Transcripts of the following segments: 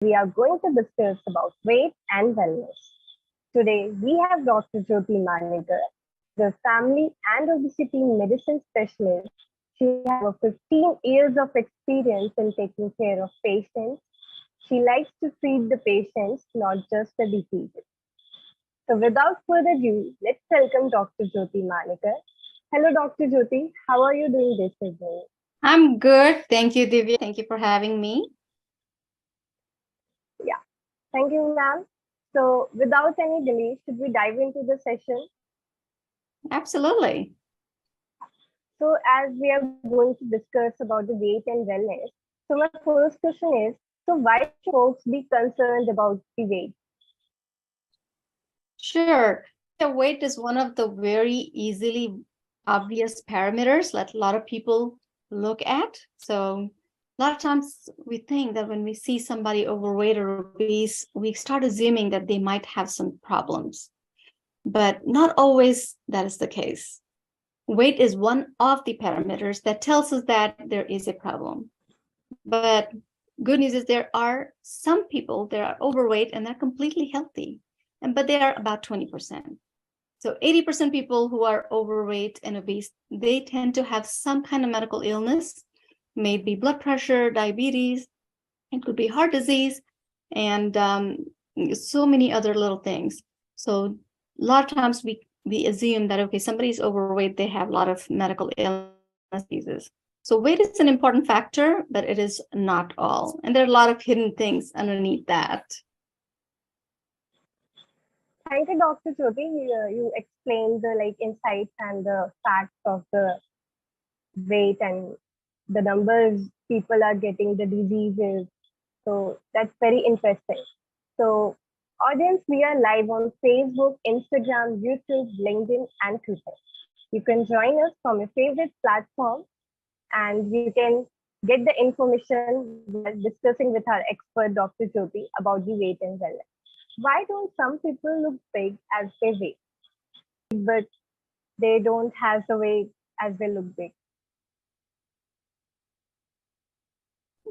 we are going to discuss about weight and wellness. Today, we have Dr. Jyoti Manekar, the family and obesity medicine specialist. She has over 15 years of experience in taking care of patients. She likes to treat the patients, not just the diseases. So, without further ado, let's welcome Dr. Jyoti Manekar. Hello, Dr. Jyoti. How are you doing this evening? I'm good. Thank you, Divya. Thank you for having me. Yeah, thank you, ma'am. So, without any delay, should we dive into the session? Absolutely. So, as we are going to discuss about the weight and wellness, so my first question is, so why should folks be concerned about the weight? Sure. The weight is one of the very easily obvious parameters that a lot of people look at. So, a lot of times we think that when we see somebody overweight or obese, we start assuming that they might have some problems. But not always that is the case. Weight is one of the parameters that tells us that there is a problem. But good news is there are some people that are overweight and they're completely healthy, but they are about 20%. So 80% people who are overweight and obese, they tend to have some kind of medical illness, maybe blood pressure, diabetes, it could be heart disease, and so many other little things. So a lot of times we assume that, okay, somebody's overweight, they have a lot of medical illnesses. So weight is an important factor, but it is not all. And there are a lot of hidden things underneath that. Thank you, Dr. Jyoti. You explained the insights and the facts of the weight and the numbers people are getting the diseases. So that's very interesting. So, audience, we are live on Facebook, Instagram, YouTube, LinkedIn, and Twitter. You can join us from your favorite platform and you can get the information while discussing with our expert, Dr. Jyoti, about the weight and wellness. Why don't some people look big as they weigh, but they don't have the weight as they look big?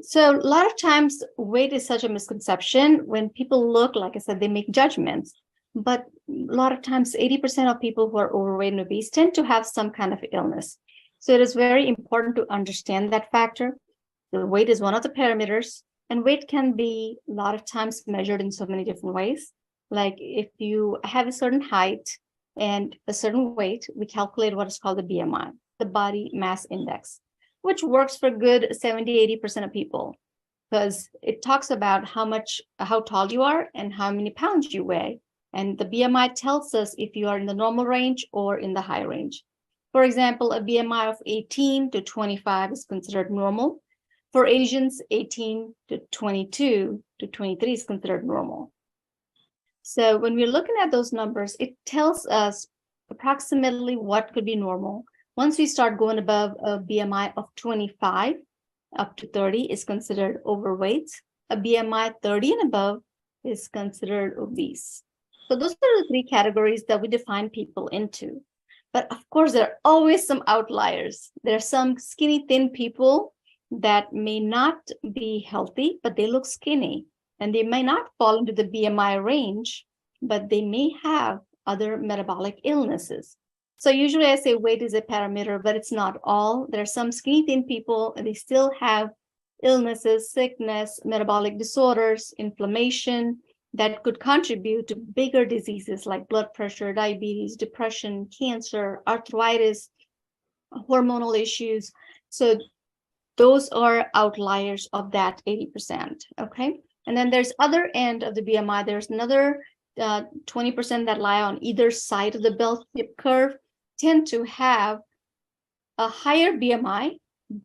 So a lot of times weight is such a misconception. When people look, like I said, they make judgments. But a lot of times 80% of people who are overweight and obese tend to have some kind of illness. So it is very important to understand that factor. The weight is one of the parameters, and weight can be a lot of times measured in so many different ways. Like if you have a certain height and a certain weight, we calculate what is called the BMI, the body mass index, which works for good 70-80% of people because it talks about how tall you are and how many pounds you weigh. And the BMI tells us if you are in the normal range or in the high range. For example, a BMI of 18 to 25 is considered normal. For Asians, 18 to 22 to 23 is considered normal. So when we're looking at those numbers, it tells us approximately what could be normal. Once we start going above a BMI of 25 up to 30 is considered overweight. A BMI 30 and above is considered obese. So those are the three categories that we define people into. But of course, there are always some outliers. There are some skinny, thin people that may not be healthy, but they look skinny. And they may not fall into the BMI range, but they may have other metabolic illnesses. So usually I say weight is a parameter, but it's not all. There are some skinny thin people, and they still have illnesses, sickness, metabolic disorders, inflammation that could contribute to bigger diseases like blood pressure, diabetes, depression, cancer, arthritis, hormonal issues. So those are outliers of that 80%, okay? And then there's other end of the BMI. There's another 20% that lie on either side of the bell-shaped curve, tend to have a higher BMI,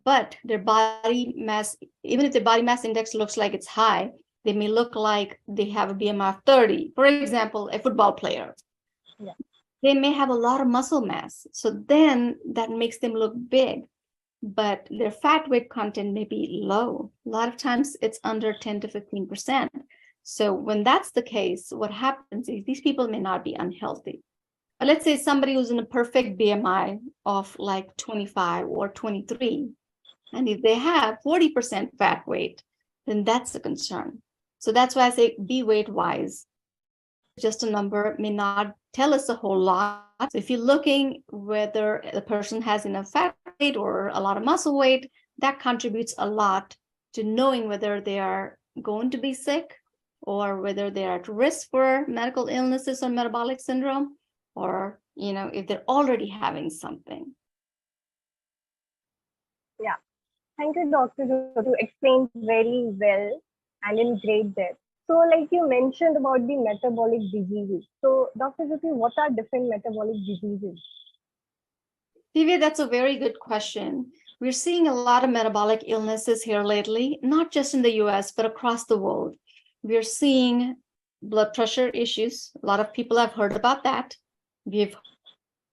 but their body mass, even if their body mass index looks like it's high, they may look like they have a BMI of 30. For example, a football player. Yeah. They may have a lot of muscle mass. So then that makes them look big, but their fat weight content may be low. A lot of times it's under 10 to 15%. So when that's the case, what happens is these people may not be unhealthy. But let's say somebody who's in a perfect BMI of like 25 or 23, and if they have 40% fat weight, then that's a concern. So that's why I say be weight wise. Just a number may not tell us a whole lot. So if you're looking whether the person has enough fat weight or a lot of muscle weight, that contributes a lot to knowing whether they are going to be sick or whether they're at risk for medical illnesses or metabolic syndrome, or if they're already having something. Yeah. Thank you, Dr. Jyoti. You explained very well and in great depth. So, like you mentioned about the metabolic diseases. So, Dr. Jyoti, what are different metabolic diseases? Divya, that's a very good question. We're seeing a lot of metabolic illnesses here lately, not just in the US, but across the world. We're seeing blood pressure issues. A lot of people have heard about that. We have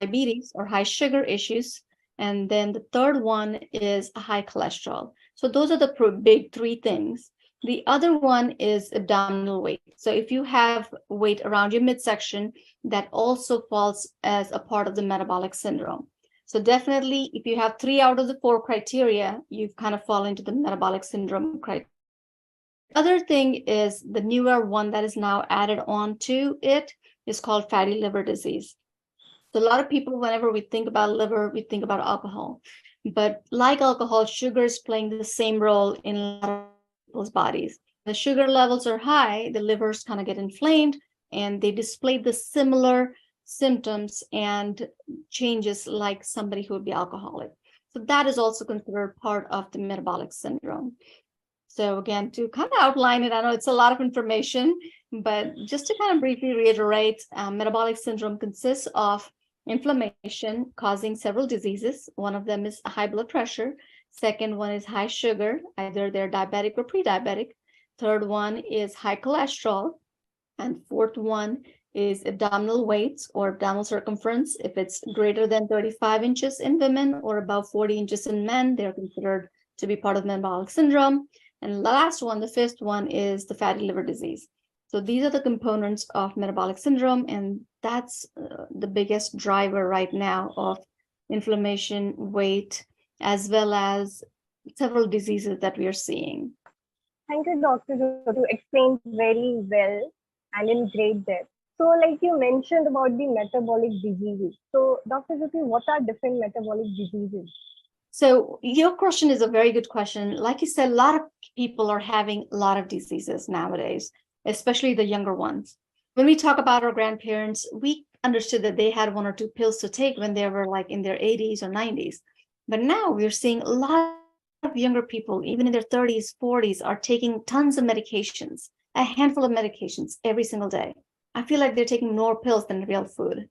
diabetes or high sugar issues. And then the third one is high cholesterol. So those are the big three things. The other one is abdominal weight. So if you have weight around your midsection, that also falls as a part of the metabolic syndrome. So definitely, if you have 3 out of the 4 criteria, you kind of fall into the metabolic syndrome criteria. Other thing is the newer one that is now added on to it is called fatty liver disease. So a lot of people, whenever we think about liver, we think about alcohol. But like alcohol, sugar is playing the same role in a lot of people's bodies. The sugar levels are high, the livers kind of get inflamed, and they display the similar symptoms and changes like somebody who would be alcoholic. So that is also considered part of the metabolic syndrome. So again, to kind of outline it, I know it's a lot of information, but just to kind of briefly reiterate, metabolic syndrome consists of inflammation causing several diseases. One of them is high blood pressure. Second one is high sugar, either they're diabetic or pre-diabetic. Third one is high cholesterol. And fourth one is abdominal weight or abdominal circumference. If it's greater than 35 inches in women or above 40 inches in men, they're considered to be part of metabolic syndrome. And the last one, the fifth one, is the fatty liver disease. So these are the components of metabolic syndrome, and that's the biggest driver right now of inflammation, weight, as well as several diseases that we are seeing. Thank you, Dr. Jyoti. You explained very well and in great depth. So, like you mentioned about the metabolic diseases. So, Dr. Jyoti, what are different metabolic diseases? So your question is a very good question. Like you said, a lot of people are having a lot of diseases nowadays, especially the younger ones. When we talk about our grandparents, we understood that they had 1 or 2 pills to take when they were like in their 80s or 90s. But now we're seeing a lot of younger people, even in their 30s, 40s, are taking tons of medications, a handful of medications every single day. I feel like they're taking more pills than real food.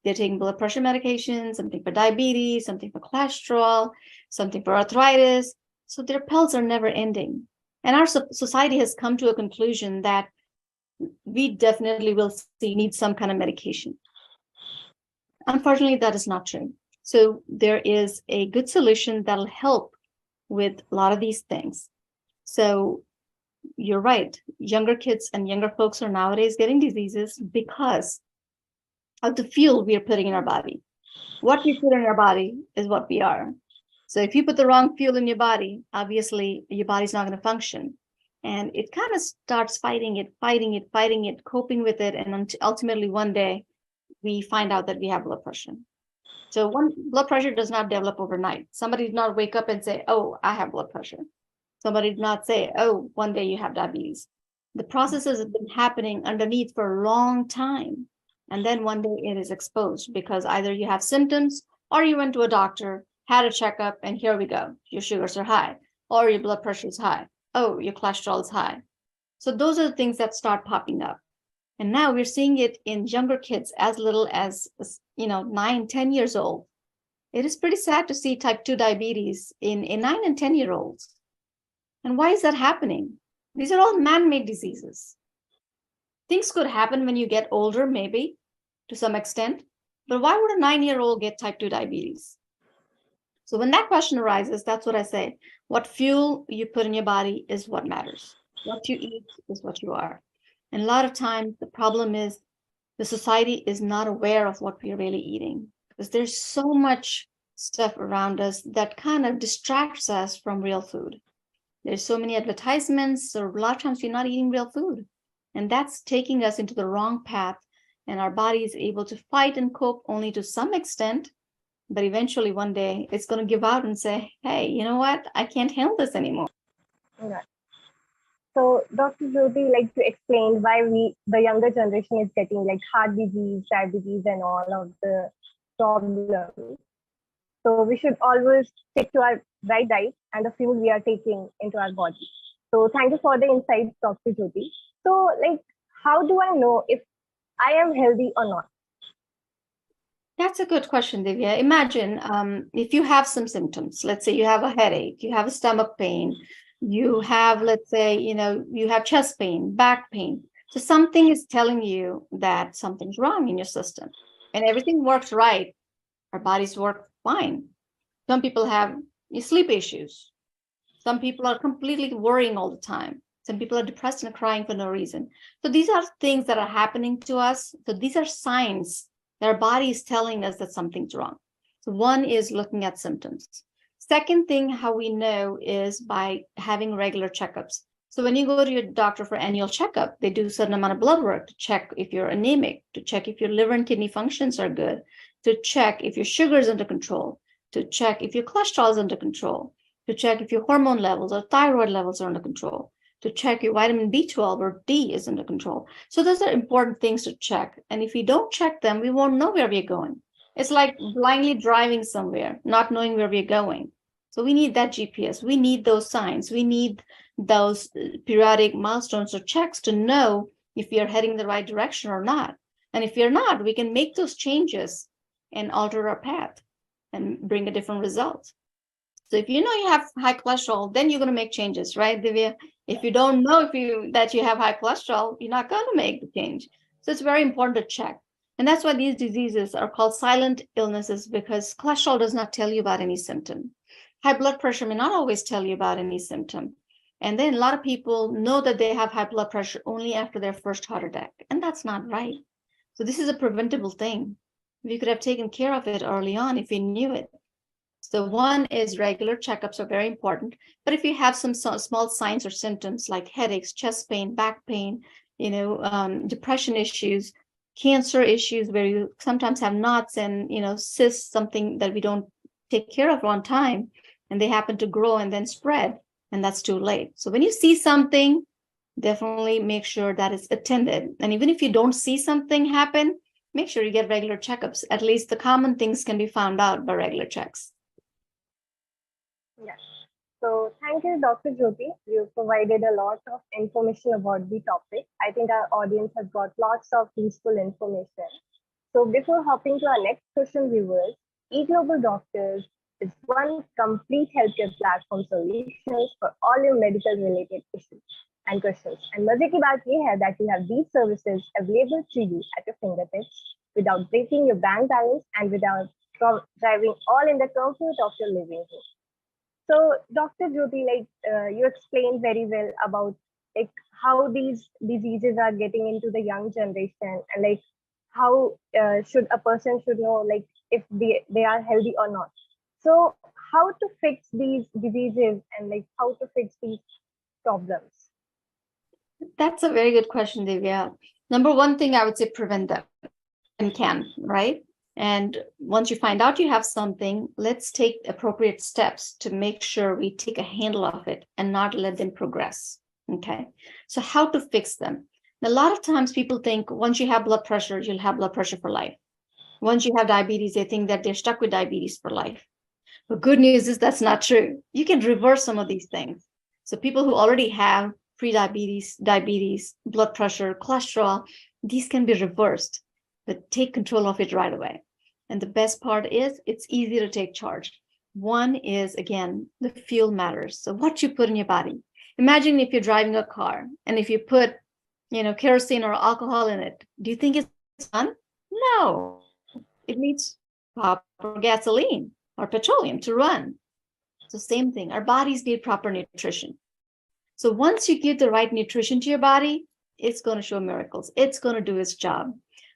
They're taking blood pressure medication, something for diabetes, something for cholesterol, something for arthritis. So their pills are never ending. And our society has come to a conclusion that we definitely will need some kind of medication. Unfortunately, that is not true. So there is a good solution that'll help with a lot of these things. So you're right. Younger kids and younger folks are nowadays getting diseases because of the fuel we are putting in our body. What we put in our body is what we are. So if you put the wrong fuel in your body, obviously your body's not going to function. And it kind of starts fighting it, coping with it. And ultimately one day we find out that we have blood pressure. So blood pressure does not develop overnight. Somebody did not wake up and say, oh, I have blood pressure. Somebody did not say, oh, one day you have diabetes. The processes have been happening underneath for a long time. And then one day it is exposed because either you have symptoms or you went to a doctor, had a checkup, and here we go. Your sugars are high, or your blood pressure is high. Oh, your cholesterol is high. So those are the things that start popping up. And now we're seeing it in younger kids as little as 9, 10 years old. It is pretty sad to see type 2 diabetes in 9 and 10-year-olds. And why is that happening? These are all man-made diseases. Things could happen when you get older, maybe, to some extent. But why would a 9-year-old get type 2 diabetes? So when that question arises, that's what I say. What fuel you put in your body is what matters. What you eat is what you are. And a lot of times the problem is the society is not aware of what we're really eating because there's so much stuff around us that kind of distracts us from real food. There's so many advertisements, so a lot of times we're not eating real food. And that's taking us into the wrong path. And our body is able to fight and cope only to some extent. But eventually one day it's going to give out and say, hey, you know what? I can't handle this anymore. Right. So, Dr. Jyoti, like to explain why the younger generation is getting like heart disease, diabetes, and all of the problems. So, we should always stick to our right diet and the fuel we are taking into our body. So, thank you for the insights, Dr. Jyoti. So, like, how do I know if I am healthy or not? That's a good question, Divya. Imagine if you have some symptoms, let's say you have a headache, you have a stomach pain, you have, let's say, you have chest pain, back pain. So something is telling you that something's wrong in your system and everything works right. Our bodies work fine. Some people have sleep issues. Some people are completely worrying all the time. Some people are depressed and crying for no reason. So these are things that are happening to us. So these are signs that our body is telling us that something's wrong. So one is looking at symptoms. Second thing, how we know is by having regular checkups. So when you go to your doctor for annual checkup, they do a certain amount of blood work to check if you're anemic, to check if your liver and kidney functions are good, to check if your sugar is under control, to check if your cholesterol is under control, to check if your hormone levels or thyroid levels are under control, to check your vitamin B12 or D is under control. So those are important things to check. And if we don't check them, we won't know where we're going. It's like blindly driving somewhere, not knowing where we're going. So we need that GPS. We need those signs. We need those periodic milestones or checks to know if we are heading the right direction or not. And if we're not, we can make those changes and alter our path and bring a different result. So if you know you have high cholesterol, then you're going to make changes, right, Divya? If you don't know that you have high cholesterol, you're not going to make the change. So it's very important to check. And that's why these diseases are called silent illnesses, because cholesterol does not tell you about any symptom. High blood pressure may not always tell you about any symptom. And then a lot of people know that they have high blood pressure only after their first heart attack. And that's not right. So this is a preventable thing. We could have taken care of it early on if we knew it. So one is regular checkups are very important. But if you have some small signs or symptoms like headaches, chest pain, back pain, depression issues, cancer issues where you sometimes have knots and, cysts, something that we don't take care of on time, and they happen to grow and then spread, and that's too late. So when you see something, definitely make sure that it's attended. And even if you don't see something happen, make sure you get regular checkups. At least the common things can be found out by regular checks. Yes. So thank you, Dr. Jyoti. You provided a lot of information about the topic. I think our audience has got lots of useful information. So before hopping to our next question, viewers, eGlobal Doctors is one complete healthcare platform solutions for all your medical related issues and questions. And मजे की बात ये है that you have these services available to you at your fingertips without breaking your bank balance and without driving all in the comfort of your living room. So, Dr. Jyoti, you explained very well about like how these diseases are getting into the young generation, and like how should a person should know like if they are healthy or not. So, how to fix these diseases and like how to fix these problems? That's a very good question, Divya. Number one thing I would say, prevent them and can, right? And once you find out you have something, let's take appropriate steps to make sure we take a handle of it and not let them progress. Okay. So how to fix them? A lot of times people think once you have blood pressure, you'll have blood pressure for life. Once you have diabetes, they think that they're stuck with diabetes for life. But good news is that's not true. You can reverse some of these things. So people who already have pre-diabetes, diabetes, blood pressure, cholesterol, these can be reversed. But take control of it right away. And the best part is it's easy to take charge. One is, again, the fuel matters. So what you put in your body. Imagine if you're driving a car and if you put, kerosene or alcohol in it, do you think it's fun? No, it needs proper gasoline or petroleum to run. So same thing, our bodies need proper nutrition. So once you give the right nutrition to your body, it's going to show miracles. It's going to do its job.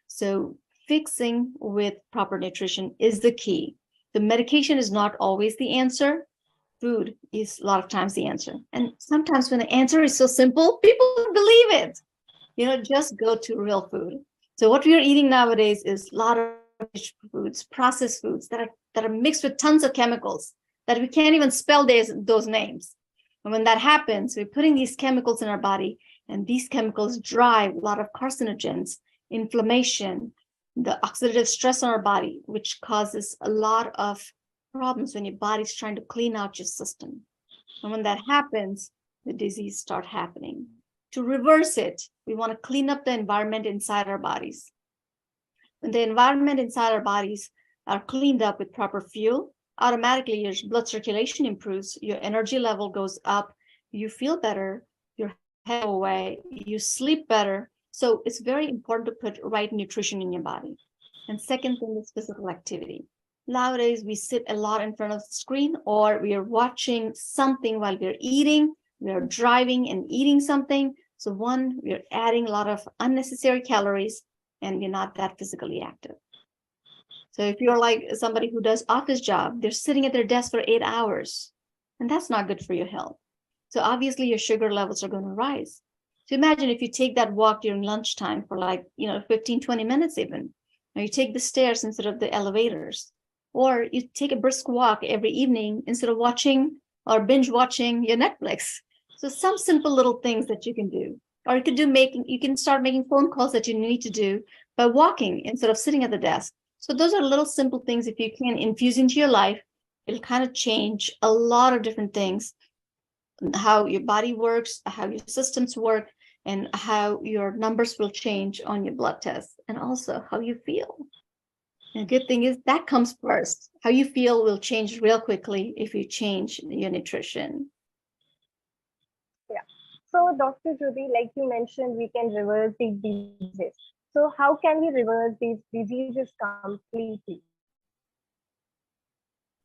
So fixing with proper nutrition is the key. The medication is not always the answer. food is a lot of times the answer. And sometimes when the answer is so simple, people don't believe it. Just go to real food. So what we are eating nowadays is a lot of foods, processed foods that are mixed with tons of chemicals that we can't even spell those names. And when that happens, we're putting these chemicals in our body, and these chemicals drive a lot of carcinogens, inflammation, the oxidative stress on our body, which causes a lot of problems when your body's trying to clean out your system. And when that happens, the disease start happening. To reverse it, we want to clean up the environment inside our bodies. When the environment inside our bodies are cleaned up with proper fuel, automatically your blood circulation improves, your energy level goes up, you feel better, your head goes away, you sleep better. So it's very important to put right nutrition in your body. And second thing is physical activity. Nowadays, we sit a lot in front of the screen, or we are watching something while we're eating, we are driving and eating something. So one, we're adding a lot of unnecessary calories, and we're not that physically active. So if you're like somebody who does office job, they're sitting at their desk for 8 hours, and that's not good for your health. So obviously your sugar levels are going to rise. So imagine if you take that walk during lunchtime for 15, 20 minutes even, or you take the stairs instead of the elevators, or you take a brisk walk every evening instead of watching or binge watching your Netflix. So some simple little things that you can do, or you can start making phone calls that you need to do by walking instead of sitting at the desk. So those are little simple things. If you can infuse into your life, it'll kind of change a lot of different things, how your body works, how your systems work, and how your numbers will change on your blood tests, and also how you feel. And the good thing is that comes first. How you feel will change real quickly if you change your nutrition. Yeah. So, Dr. Jyoti, like you mentioned, we can reverse these diseases. So, how can we reverse these diseases completely?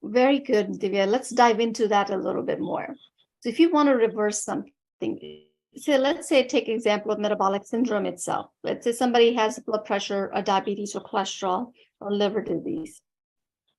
Very good, Divya. Let's dive into that a little bit more. So if you want to reverse something, so let's say take example of metabolic syndrome itself. Let's say somebody has blood pressure or diabetes or cholesterol or liver disease.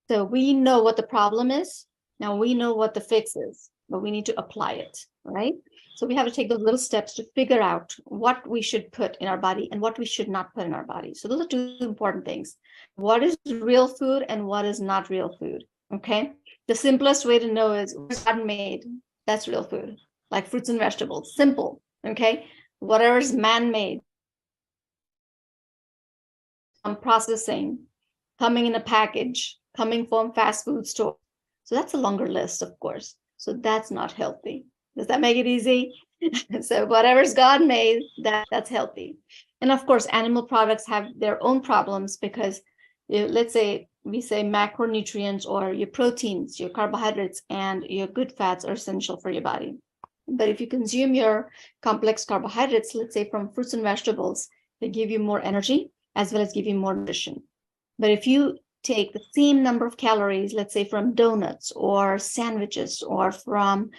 So we know what the problem is. Now we know what the fix is, but we need to apply it, right? So we have to take those little steps to figure out what we should put in our body and what we should not put in our body. So those are two important things. What is real food and what is not real food? Okay. The simplest way to know is what's God made. That's real food, like fruits and vegetables. Simple. Okay. Whatever is man-made, processing, coming in a package, coming from fast food store. So that's a longer list, of course. So that's not healthy. Does that make it easy? So whatever's God made, that's healthy. And of course, animal products have their own problems because let's say we say macronutrients or your proteins, your carbohydrates, and your good fats are essential for your body. But if you consume your complex carbohydrates, let's say from fruits and vegetables, they give you more energy as well as give you more nutrition. But if you take the same number of calories, let's say from donuts or sandwiches or from,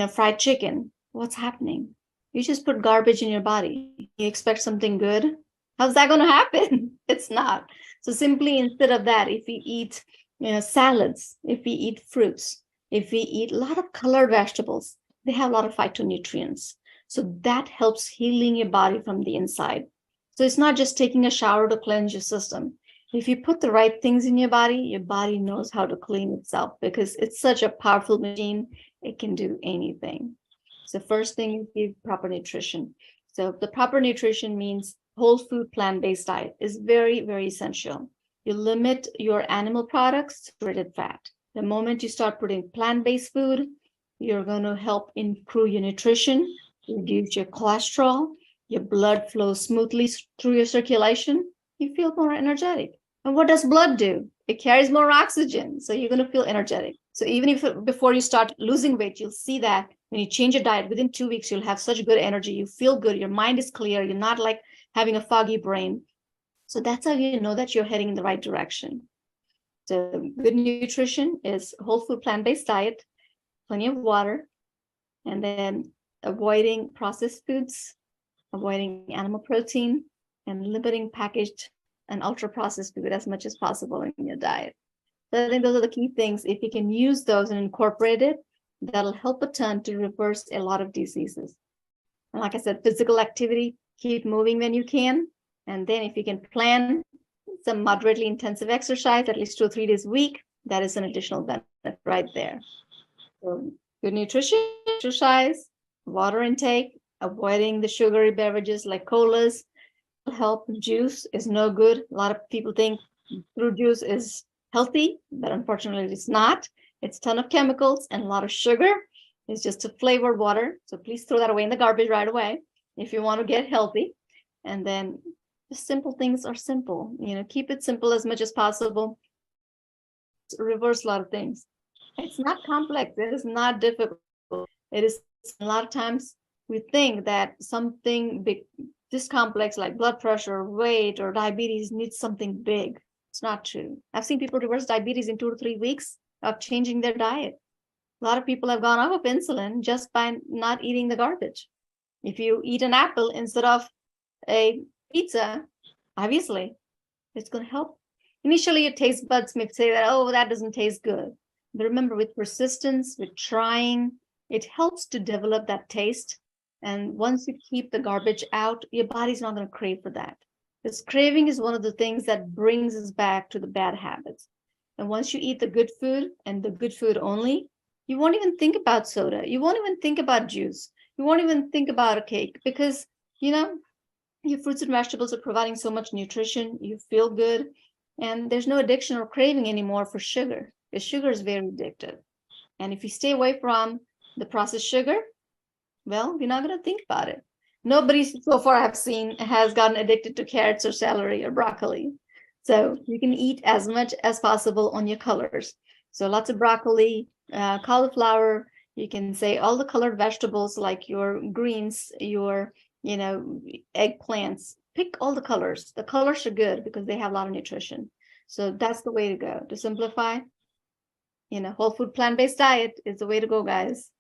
fried chicken, what's happening? You just put garbage in your body. You expect something good? How's that going to happen? It's not. So simply instead of that, if we eat, salads, if we eat fruits, if we eat a lot of colored vegetables, they have a lot of phytonutrients. So that helps healing your body from the inside. So it's not just taking a shower to cleanse your system. If you put the right things in your body knows how to clean itself because it's such a powerful machine. It can do anything. So first thing is give proper nutrition. So the proper nutrition means whole food plant-based diet is very, very essential. You limit your animal products to saturated fat. The moment you start putting plant-based food, you're going to help improve your nutrition, reduce your cholesterol, your blood flows smoothly through your circulation, you feel more energetic. And what does blood do? It carries more oxygen. So you're going to feel energetic. So even if before you start losing weight, you'll see that when you change your diet, within 2 weeks, you'll have such good energy. You feel good. Your mind is clear. You're not like having a foggy brain. So that's how you know that you're heading in the right direction. So good nutrition is whole food plant-based diet, plenty of water, and then avoiding processed foods, avoiding animal protein, and limiting packaged and ultra-processed food as much as possible in your diet. So I think those are the key things. If you can use those and incorporate it, that'll help a ton to reverse a lot of diseases. And like I said, physical activity, keep moving when you can. And then if you can plan some moderately intensive exercise, at least 2 or 3 days a week, that is an additional benefit right there. So good nutrition, exercise, water intake, avoiding the sugary beverages like colas will help. Juice is no good. A lot of people think fruit juice is healthy, but unfortunately it's not. It's a ton of chemicals and a lot of sugar. It's just a flavored water. So please throw that away in the garbage right away if you want to get healthy. And then the simple things are simple. Keep it simple as much as possible. Reverse a lot of things. It's not complex. It is not difficult. It is a lot of times we think that something big, this complex like blood pressure, weight, or diabetes needs something big. It's not true. I've seen people reverse diabetes in 2 to 3 weeks of changing their diet. A lot of people have gone off of insulin just by not eating the garbage. If you eat an apple instead of a pizza, obviously it's going to help. Initially, your taste buds may say that, oh, that doesn't taste good. But remember, with persistence, with trying, it helps to develop that taste. And once you keep the garbage out, your body's not going to crave for that. This craving is one of the things that brings us back to the bad habits. And once you eat the good food and the good food only, you won't even think about soda. You won't even think about juice. You won't even think about a cake because, your fruits and vegetables are providing so much nutrition. You feel good. And there's no addiction or craving anymore for sugar, because sugar is very addictive. And if you stay away from the processed sugar, well, you're not going to think about it. Nobody so far I've seen has gotten addicted to carrots or celery or broccoli. So you can eat as much as possible on your colors. So lots of broccoli, cauliflower. You can say all the colored vegetables like your greens, your eggplants. Pick all the colors. The colors are good because they have a lot of nutrition. So that's the way to go. To simplify, whole food plant-based diet is the way to go, guys.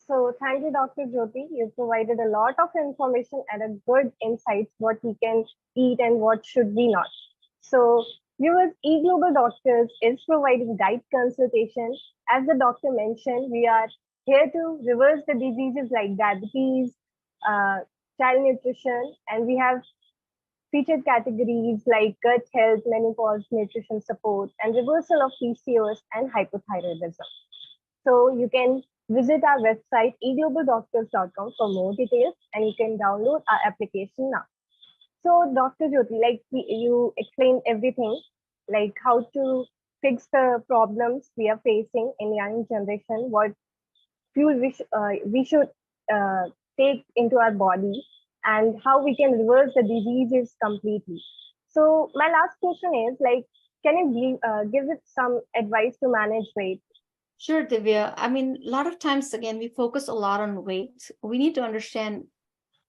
So thank you, Dr. Jyoti. You provided a lot of information and a good insights what we can eat and what should we not. So viewers, eGlobal Doctors is providing diet consultation. As the doctor mentioned, we are here to reverse the diseases like diabetes, child nutrition, and we have featured categories like gut health, menopause, nutrition support, and reversal of PCOS and hypothyroidism. So you can visit our website eglobaldoctors.com for more details, and you can download our application now. So Dr. Jyoti, you explained everything, like how to fix the problems we are facing in young generation, what fuel we should take into our body, and how we can reverse the diseases completely. So my last question is, can you give it some advice to manage weight? Sure, Divya. I mean, a lot of times, again, we focus a lot on weight. We need to understand,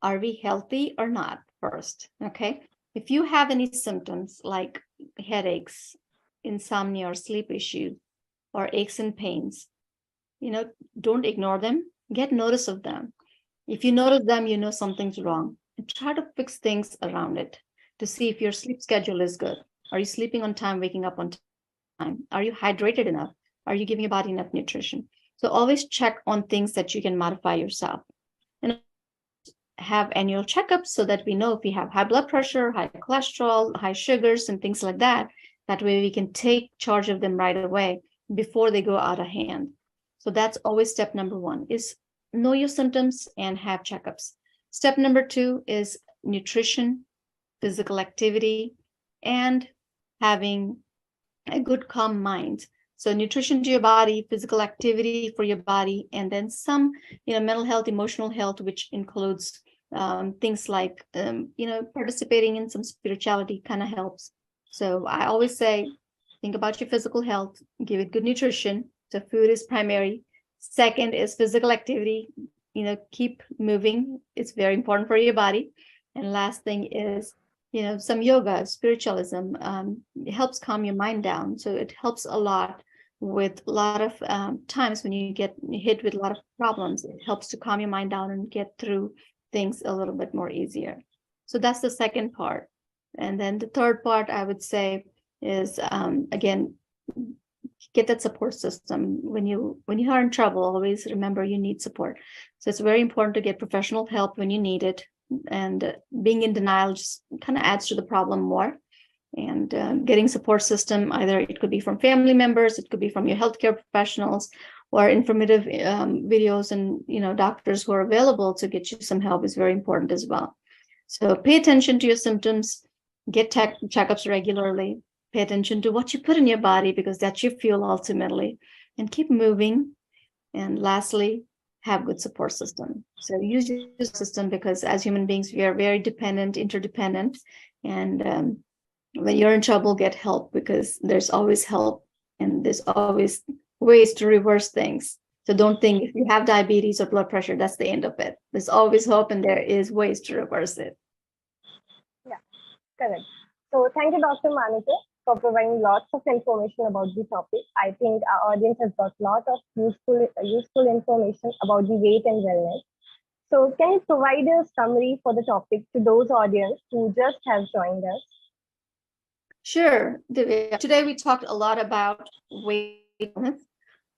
are we healthy or not first? Okay. If you have any symptoms like headaches, insomnia, or sleep issues, or aches and pains, don't ignore them. Get notice of them. If you notice them, you know something's wrong. And try to fix things around it to see if your sleep schedule is good. Are you sleeping on time, waking up on time? Are you hydrated enough? Are you giving your body enough nutrition? So always check on things that you can modify yourself. And have annual checkups so that we know if we have high blood pressure, high cholesterol, high sugars, and things like that. That way we can take charge of them right away before they go out of hand. So that's always step number 1, is know your symptoms and have checkups. Step number 2 is nutrition, physical activity, and having a good calm mind. So nutrition to your body, physical activity for your body, and then some, mental health, emotional health, which includes things like, participating in some spirituality kind of helps. So I always say, think about your physical health, give it good nutrition. So food is primary. Second is physical activity. Keep moving. It's very important for your body. And last thing is, some yoga, spiritualism. It helps calm your mind down. So it helps a lot with a lot of times when you get hit with a lot of problems. It helps to calm your mind down and get through things a little bit more easier. So that's the second part. And then the third part, I would say, is, again, get that support system. When you are in trouble, always remember you need support. So it's very important to get professional help when you need it. And being in denial just kind of adds to the problem more. And getting support system, either it could be from family members, it could be from your healthcare professionals, or informative videos and doctors who are available to get you some help is very important as well. So pay attention to your symptoms, get checkups regularly, pay attention to what you put in your body, because that's your fuel ultimately, and keep moving. And lastly, have good support system. So use your system, because as human beings, we are very dependent, interdependent. And when you're in trouble, get help, because there's always help and there's always ways to reverse things. So don't think if you have diabetes or blood pressure, that's the end of it. There's always hope and there is ways to reverse it. Yeah, correct. So thank you, Dr. Manekar, for providing lots of information about the topic. I think our audience has got a lot of useful information about the weight and wellness. So can you provide a summary for the topic to those audience who just have joined us? Sure. Today we talked a lot about weight.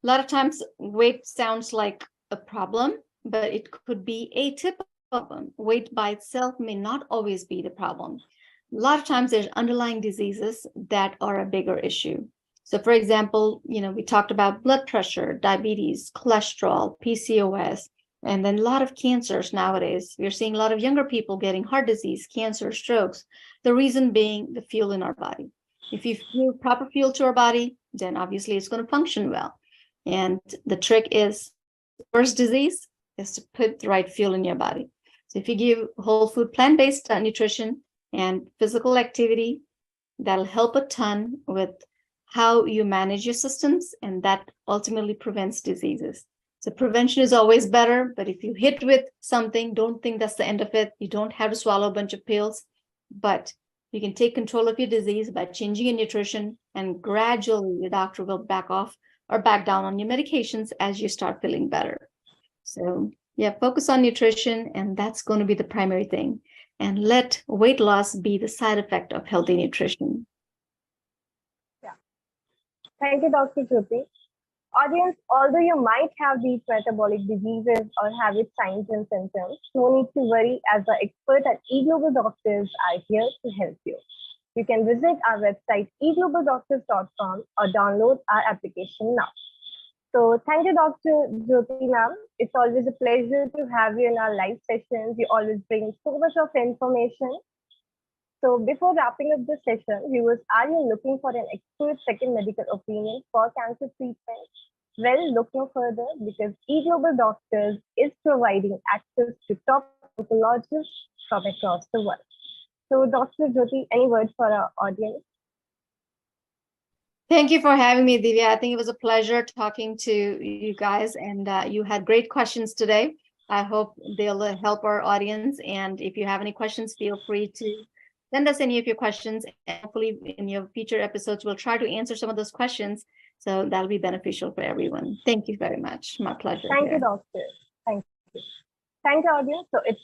A lot of times weight sounds like a problem, but it could be a typical problem. Weight by itself may not always be the problem. A lot of times there's underlying diseases that are a bigger issue. So for example, we talked about blood pressure, diabetes, cholesterol, PCOS, and then a lot of cancers nowadays. We're seeing a lot of younger people getting heart disease, cancer, strokes. The reason being the fuel in our body. If you give proper fuel to our body, then obviously it's going to function well. And the trick is, first disease is to put the right fuel in your body. So if you give whole food, plant-based nutrition and physical activity, that'll help a ton with how you manage your systems, and that ultimately prevents diseases. So prevention is always better, but if you hit with something, don't think that's the end of it. You don't have to swallow a bunch of pills, but you can take control of your disease by changing your nutrition, and gradually your doctor will back off or back down on your medications as you start feeling better. So yeah, focus on nutrition, and that's going to be the primary thing. And let weight loss be the side effect of healthy nutrition. Yeah. Thank you, Dr. Jyoti. Audience, although you might have these metabolic diseases or have its signs and symptoms, no need to worry, as the expert at eGlobal Doctors are here to help you. You can visit our website eGlobalDoctors.com or download our application now. So thank you, Dr. Jyoti ma'am. It's always a pleasure to have you in our live sessions. You always bring so much of information. So before wrapping up the session, viewers, are you looking for an expert second medical opinion for cancer treatment? Well, look no further, because eGlobal Doctors is providing access to top oncologists from across the world. So Dr. Jyoti, any words for our audience? Thank you for having me, Divya. I think it was a pleasure talking to you guys, and you had great questions today. I hope they'll help our audience. And if you have any questions, feel free to send us any of your questions. And hopefully in your future episodes, we'll try to answer some of those questions. So that'll be beneficial for everyone. Thank you very much. My pleasure. Thank you, doctor. Thank you. Thank you, audience. So it's